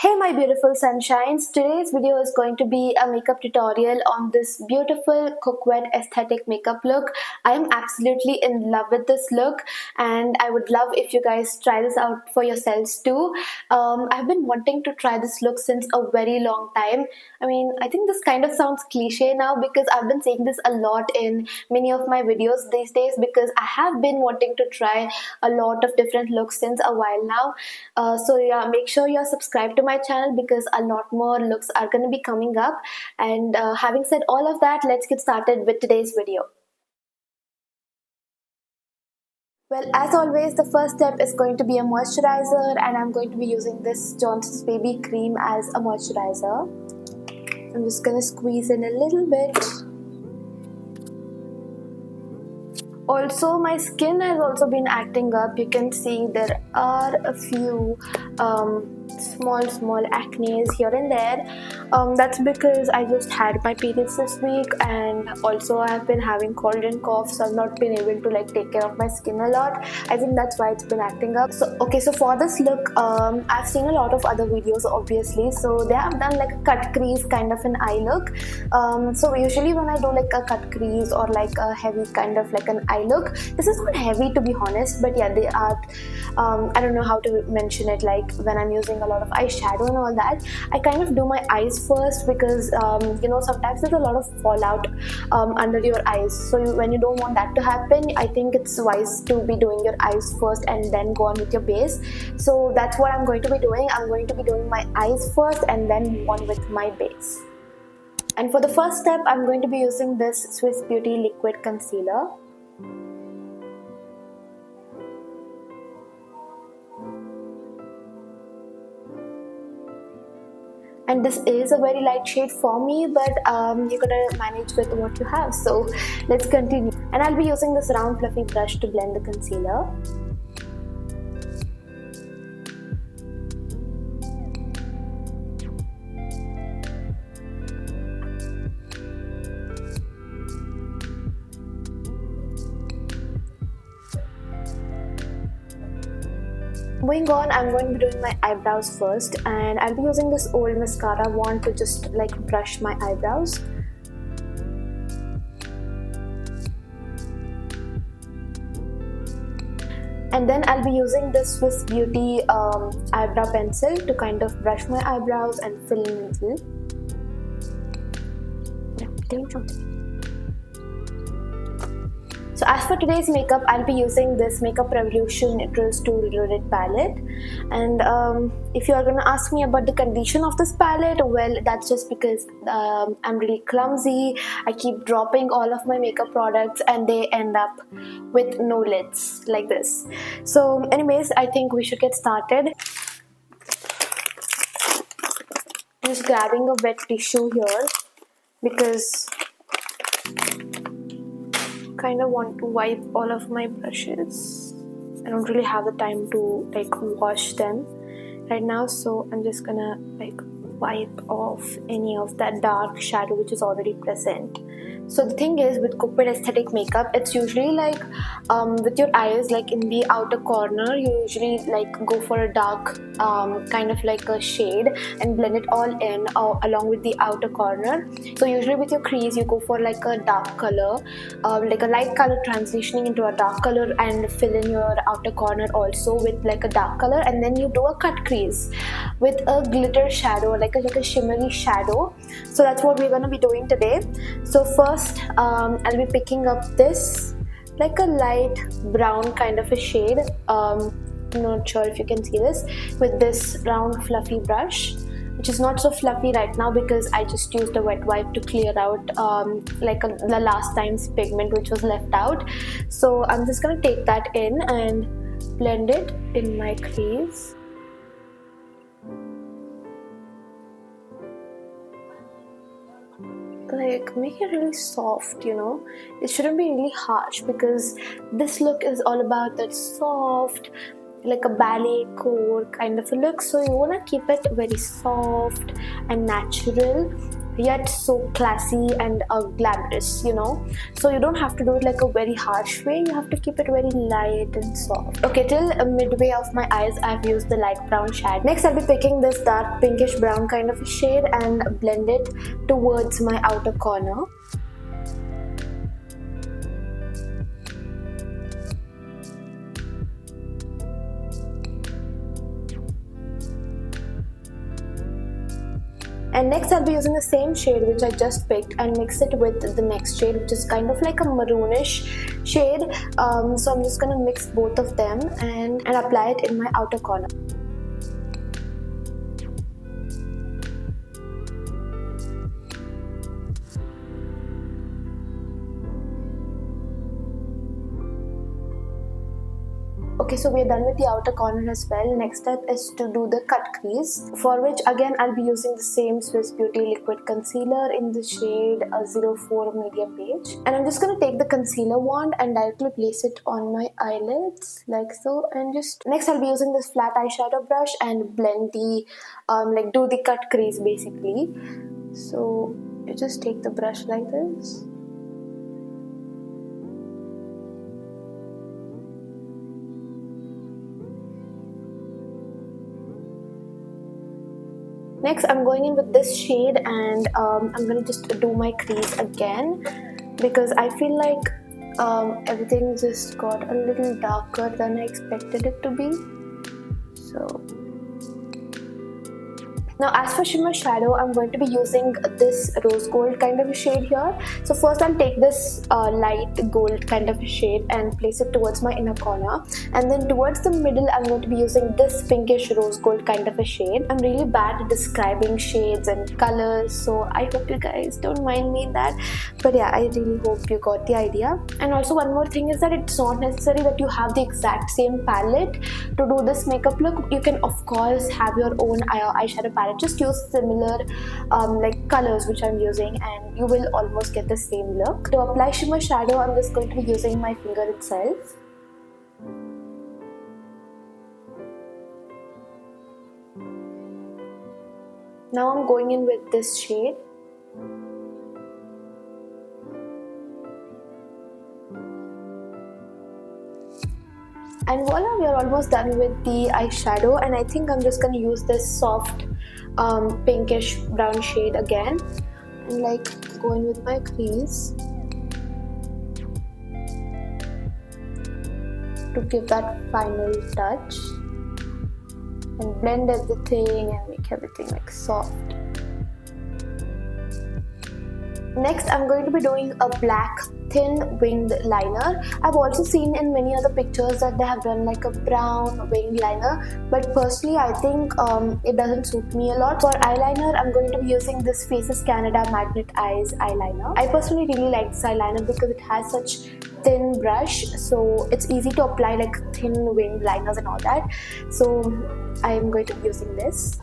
Hey my beautiful sunshines, today's video is going to be a makeup tutorial on this beautiful Coquette aesthetic makeup look. I am absolutely in love with this look and I would love if you guys try this out for yourselves too. I've been wanting to try this look since a very long time. I think this kind of sounds cliche now because I've been saying this a lot in many of my videos these days because I have been wanting to try a lot of different looks since a while now. So yeah, make sure you're subscribed to my channel because a lot more looks are going to be coming up. And having said all of that, let's get started with today's video. Well, as always, the first step is going to be a moisturizer, and I'm going to be using this Johnson's Baby Cream as a moisturizer. I'm just going to squeeze in a little bit. Also, my skin has also been acting up. You can see there are a few small acnes here and there. That's because I just had my periods this week, and also I've been having cold and cough, so I've not been able to take care of my skin a lot. I think that's why it's been acting up. So for this look, I've seen a lot of other videos obviously, so they have done a cut crease kind of an eye look. So usually when I do a cut crease or a heavy kind of an eye look, this is not heavy to be honest, but yeah, they are I don't know how to mention it, when I'm using a lot of eyeshadow and all that, I kind of do my eyes first because sometimes there's a lot of fallout under your eyes, so when you don't want that to happen, I think it's wise to be doing your eyes first and then go on with your base. So that's what I'm going to be doing. I'm going to be doing my eyes first and then move on with my base. And for the first step, I'm going to be using this Swiss Beauty liquid concealer. And this is a very light shade for me, but you're gonna manage with what you have. So let's continue. And I'll be using this round fluffy brush to blend the concealer. Moving on, I'm going to be doing my eyebrows first, and I'll be using this old mascara wand to just brush my eyebrows. And then I'll be using this Swiss Beauty eyebrow pencil to kind of brush my eyebrows and fill in a little. So as for today's makeup, I'll be using this Makeup Revolution Neutrals 2 Reloaded palette. And if you are going to ask me about the condition of this palette, well, that's just because I'm really clumsy. I keep dropping all of my makeup products and they end up with no lids like this. So anyways, I think we should get started. I'm just grabbing a wet tissue here because kind of want to wipe all of my brushes. I don't really have the time to wash them right now, so I'm just gonna wipe off any of that dark shadow which is already present. So the thing is, with Coquette aesthetic makeup, it's usually with your eyes in the outer corner, you usually go for a dark kind of a shade and blend it all in along with the outer corner. So usually with your crease, you go for a dark color, a light color transitioning into a dark color and fill in your outer corner also with a dark color, and then you do a cut crease with a glitter shadow, like a shimmery shadow. So that's what we're going to be doing today. So first, I'll be picking up this a light brown kind of a shade. I'm not sure if you can see this, with this round fluffy brush, which is not so fluffy right now because I just used a wet wipe to clear out the last time's pigment which was left out. So I'm just gonna take that in and blend it in my crease. Make it really soft, it shouldn't be really harsh because this look is all about that soft, a ballet core kind of a look, so you want to keep it very soft and natural. yet so classy and glamorous, you know. So you don't have to do it like a very harsh way, you have to keep it very light and soft. Okay, till midway of my eyes I've used the light brown shade. Next I'll be picking this dark pinkish brown kind of a shade and blend it towards my outer corner. And next I'll be using the same shade which I just picked and mix it with the next shade, which is kind of like a maroonish shade. So I'm just gonna mix both of them and apply it in my outer corner. Okay, so we are done with the outer corner as well. Next step is to do the cut crease, for which again I'll be using the same Swiss Beauty liquid concealer in the shade 04 medium beige. And I'm just going to take the concealer wand and directly place it on my eyelids like so, and just next I'll be using this flat eyeshadow brush and blend the do the cut crease basically. So you just take the brush like this. Next, I'm going in with this shade and I'm going to just do my crease again because I feel like everything just got a little darker than I expected it to be. So now as for shimmer shadow, I'm going to be using this rose gold kind of a shade here. So first I'll take this light gold kind of a shade and place it towards my inner corner, and then towards the middle I'm going to be using this pinkish rose gold kind of a shade. I'm really bad at describing shades and colors, so I hope you guys don't mind me in that, but yeah, I really hope you got the idea. And also one more thing is that it's not necessary that you have the exact same palette to do this makeup look. You can of course have your own eyeshadow palette. Just use similar like colors which I'm using and you will almost get the same look. To apply shimmer shadow, I'm just going to be using my finger itself. Now I'm going in with this shade. And voila, we are almost done with the eyeshadow, and I think I'm just going to use this soft pinkish brown shade again and like go in with my crease to give that final touch and blend everything and make everything like soft. Next, I'm going to be doing a black thin winged liner. I've also seen in many other pictures that they have done like a brown winged liner, but personally I think it doesn't suit me a lot. For eyeliner, I'm going to be using this Faces Canada Magnet Eyes eyeliner. I personally really like this eyeliner because it has such thin brush, so it's easy to apply like thin winged liners and all that. So I'm going to be using this.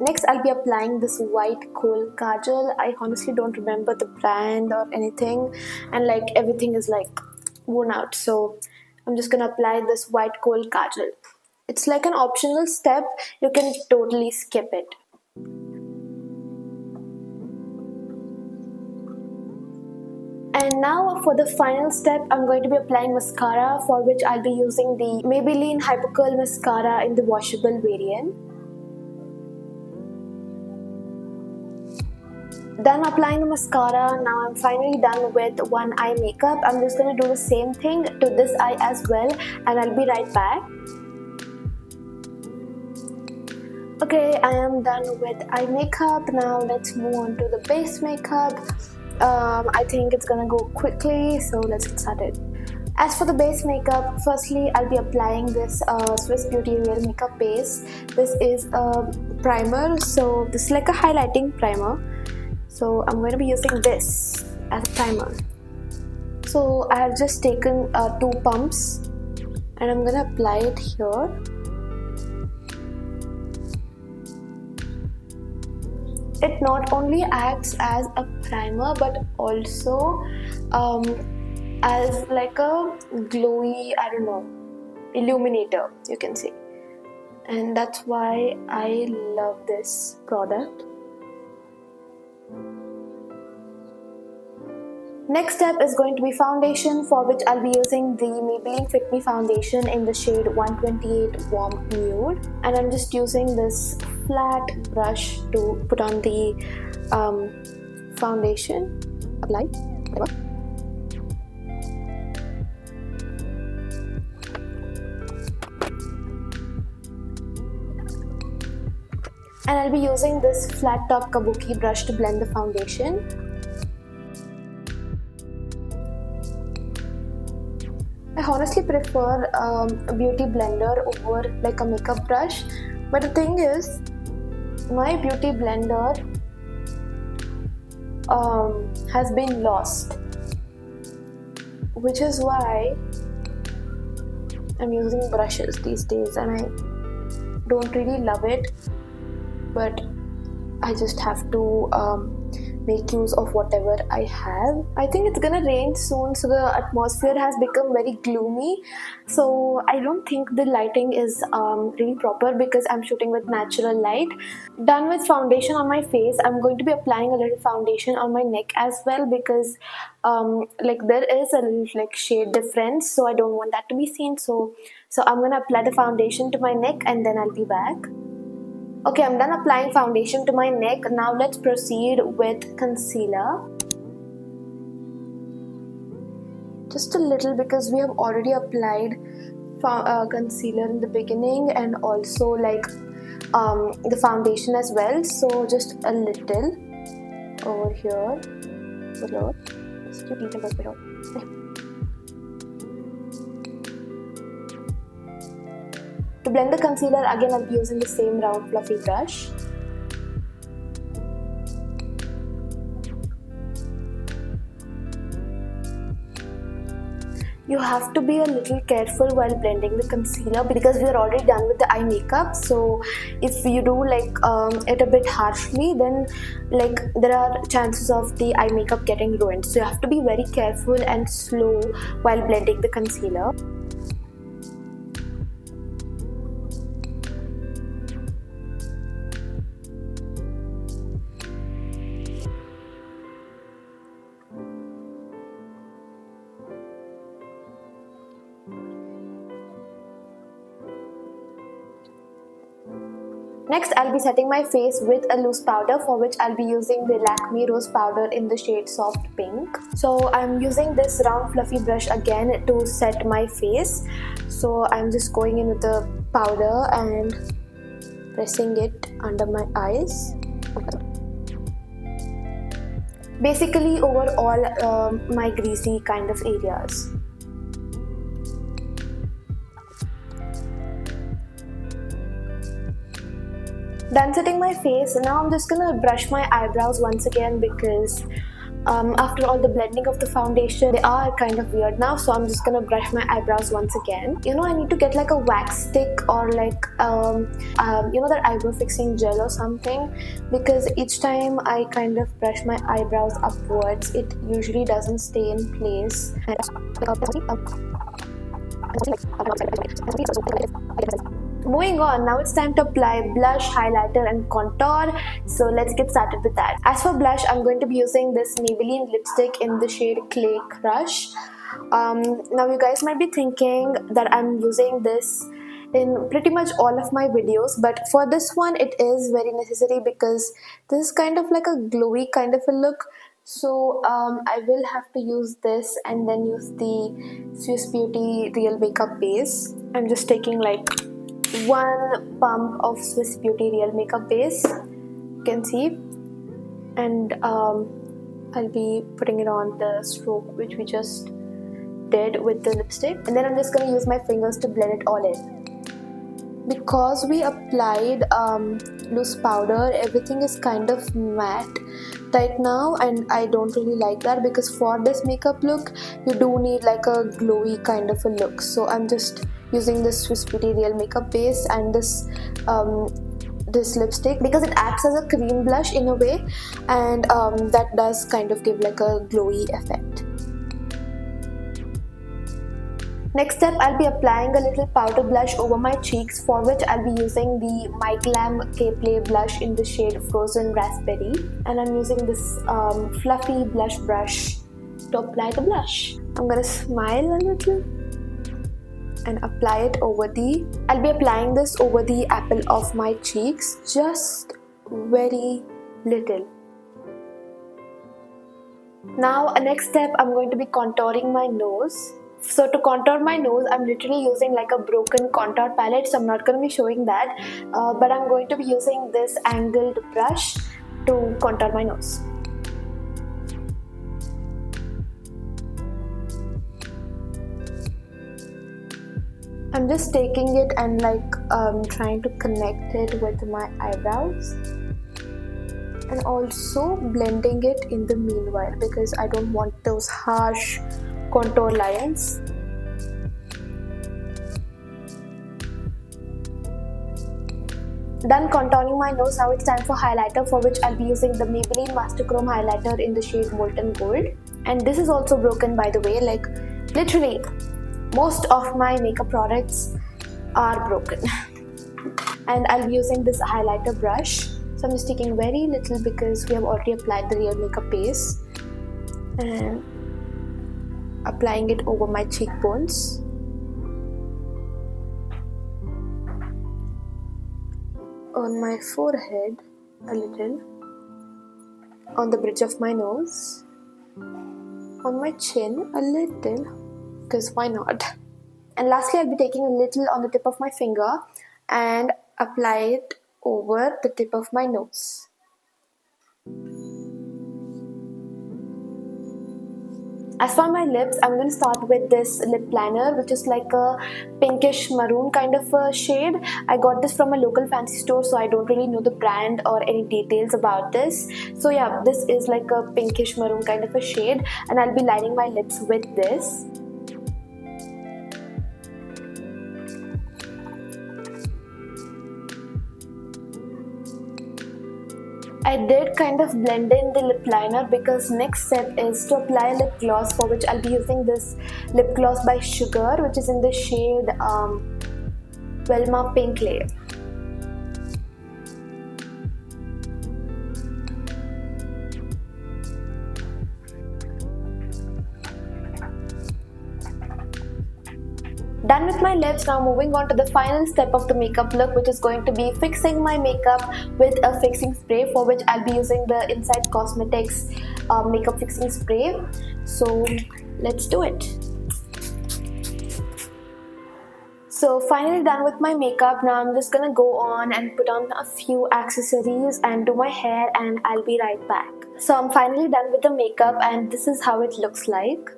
Next, I'll be applying this white kohl kajal. I honestly don't remember the brand or anything, and like everything is like worn out. So I'm just gonna apply this white kohl kajal. It's like an optional step. You can totally skip it. And now for the final step, I'm going to be applying mascara, for which I'll be using the Maybelline Hyper Curl Mascara in the washable variant. Done applying the mascara. Now I'm finally done with one eye makeup. I'm just going to do the same thing to this eye as well, and I'll be right back. Okay, I am done with eye makeup. Now let's move on to the base makeup. I think it's gonna go quickly, so let's get started. As for the base makeup, firstly I'll be applying this Swiss Beauty Real Makeup Base. This is a primer, so this is like a highlighting primer. So I'm going to be using this as a primer. So I have just taken 2 pumps and I'm going to apply it here. It not only acts as a primer but also as like a glowy, I don't know, illuminator, you can say. And that's why I love this product. Next step is going to be foundation, for which I'll be using the Maybelline Fit Me foundation in the shade 128 Warm Nude, and I'm just using this flat brush to put on the foundation. Apply. And I'll be using this flat top kabuki brush to blend the foundation. I honestly prefer a beauty blender over like a makeup brush, but the thing is, my beauty blender has been lost, which is why I'm using brushes these days, and I don't really love it, but I just have to make use of whatever I have. I think it's gonna rain soon, so the atmosphere has become very gloomy, so I don't think the lighting is really proper because I'm shooting with natural light. Done with foundation on my face, I'm going to be applying a little foundation on my neck as well, because like there is a little like shade difference, so I don't want that to be seen. So I'm gonna apply the foundation to my neck and then I'll be back. Okay, I'm done applying foundation to my neck. Now let's proceed with concealer. Just a little, because we have already applied concealer in the beginning and also like the foundation as well. So just a little over here. Below. To blend the concealer, again I'll be using the same round fluffy brush. You have to be a little careful while blending the concealer because we are already done with the eye makeup. So if you do like it a bit harshly, then like there are chances of the eye makeup getting ruined. So you have to be very careful and slow while blending the concealer. Next, I'll be setting my face with a loose powder, for which I'll be using the Lakme Rose powder in the shade Soft Pink. So I'm using this round fluffy brush again to set my face. So I'm just going in with the powder and pressing it under my eyes. Basically over all my greasy kind of areas. Done setting my face. Now I'm just gonna brush my eyebrows once again because after all the blending of the foundation, they are kind of weird now, so I'm just gonna brush my eyebrows once again. You know, I need to get like a wax stick or like you know, that eyebrow fixing gel or something, because each time I kind of brush my eyebrows upwards, it usually doesn't stay in place. Moving on, now it's time to apply blush, highlighter and contour. So let's get started with that. As for blush, I'm going to be using this Maybelline lipstick in the shade Clay Crush. Now you guys might be thinking that I'm using this in pretty much all of my videos, but for this one it is very necessary because this is kind of like a glowy kind of a look. So I will have to use this and then use the Swiss Beauty Real Makeup Base. I'm just taking like one pump of Swiss Beauty Real Makeup Base, you can see, and I'll be putting it on the stroke which we just did with the lipstick, and then I'm just going to use my fingers to blend it all in. Because we applied loose powder, everything is kind of matte right now, and I don't really like that because for this makeup look you do need like a glowy kind of a look. So I'm just using this Swiss Beauty Real Makeup Base and this lipstick because it acts as a cream blush in a way, and that does kind of give like a glowy effect. Next step, I'll be applying a little powder blush over my cheeks, for which I'll be using the My Glam K-Play blush in the shade Frozen Raspberry, and I'm using this fluffy blush brush to apply the blush. I'm gonna smile a little and apply it over I'll be applying this over the apple of my cheeks, just very little. Now, next step, I'm going to be contouring my nose. So to contour my nose, I'm literally using like a broken contour palette, so I'm not going to be showing that, but I'm going to be using this angled brush to contour my nose. I'm just taking it and trying to connect it with my eyebrows, and also blending it in the meanwhile because I don't want those harsh contour lines. Done contouring my nose, now it's time for highlighter, for which I'll be using the Maybelline Master Chrome highlighter in the shade Molten Gold. And this is also broken, by the way, like literally most of my makeup products are broken. And I'll be using this highlighter brush. So I'm just taking very little because we have already applied the real makeup base, and applying it over my cheekbones. On my forehead a little, on the bridge of my nose, on my chin a little, because why not? And lastly, I'll be taking a little on the tip of my finger and apply it over the tip of my nose. As for my lips, I'm going to start with this lip liner, which is like a pinkish maroon kind of a shade. I got this from a local fancy store, so I don't really know the brand or any details about this. So yeah, this is like a pinkish maroon kind of a shade, and I'll be lining my lips with this. I did kind of blend in the lip liner because next step is to apply lip gloss, for which I'll be using this lip gloss by Sugar, which is in the shade Velma Pink Layer. Done with my lips, now moving on to the final step of the makeup look, which is going to be fixing my makeup with a fixing spray, for which I'll be using the Inside Cosmetics makeup fixing spray. So let's do it. So finally done with my makeup. Now I'm just gonna go on and put on a few accessories and do my hair, and I'll be right back. So I'm finally done with the makeup, and this is how it looks like.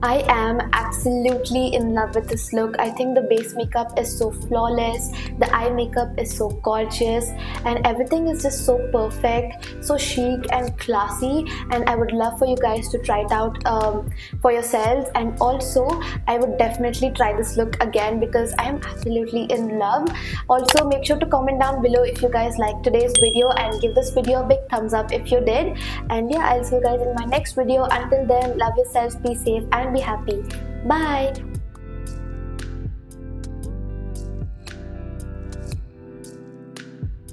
I am absolutely in love with this look. I think the base makeup is so flawless, the eye makeup is so gorgeous, and everything is just so perfect, so chic and classy, and I would love for you guys to try it out for yourselves. And also I would definitely try this look again because I am absolutely in love. Also, make sure to comment down below if you guys liked today's video, and give this video a big thumbs up if you did. And yeah, I'll see you guys in my next video. Until then, love yourselves, be safe and be happy. Bye.